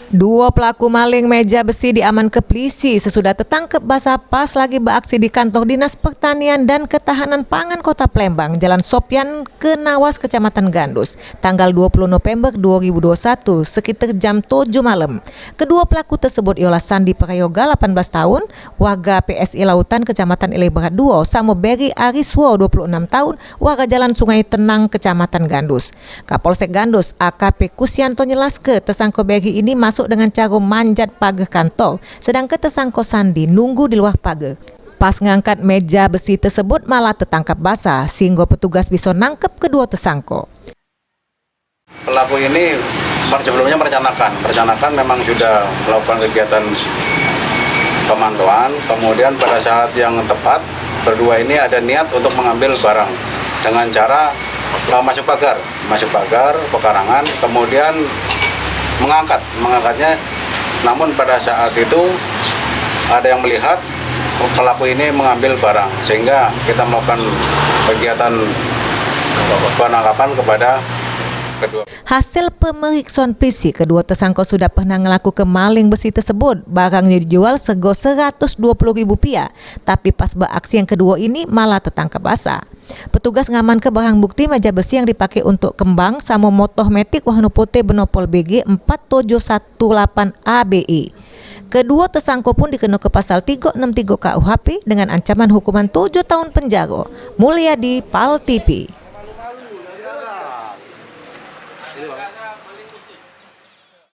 Dua pelaku maling meja besi diamankan polisi sesudah tertangkap basah pas lagi beraksi di kantor Dinas Pertanian dan Ketahanan Pangan Kota Palembang, Jalan Sopyan, Kenawas, Kecamatan Gandus, tanggal 20 November 2021 sekitar jam 7 malam. Kedua pelaku tersebut ialah Sandi Prayoga 18 tahun, warga PSI Lautan Kecamatan Ile Barat 2, sama Berry Ariswo 26 tahun, warga Jalan Sungai Tenang Kecamatan Gandus. Kapolsek Gandus AKP Kusyanto nyelaske tersangka Berry ini masuk dengan cara manjat pagar kantor, sedangkan tersangka Sandi nunggu di luar pagar. Pas ngangkat meja besi tersebut malah tertangkap basah, sehingga petugas bisa nangkep kedua tersangka. Pelaku ini sebelumnya merencanakan memang sudah melakukan kegiatan pemantauan, kemudian pada saat yang tepat berdua ini ada niat untuk mengambil barang dengan cara masuk pagar pekarangan, kemudian mengangkatnya, namun pada saat itu ada yang melihat pelaku ini mengambil barang, sehingga kita melakukan kegiatan penangkapan kepada kedua. Hasil pemeriksaan polisi, kedua tersangka sudah pernah melakukan maling besi tersebut. Barangnya dijual sego Rp120.000, tapi pas beraksi yang kedua ini malah tertangkap basah. Petugas ngamankan barang bukti meja besi yang dipakai untuk kembang sama motor metik warna putih benopol BG 4718 ABI. Kedua tersangka pun dikenakan pasal 363 KUHP dengan ancaman hukuman 7 tahun penjara. Mulyadi, PAL TV.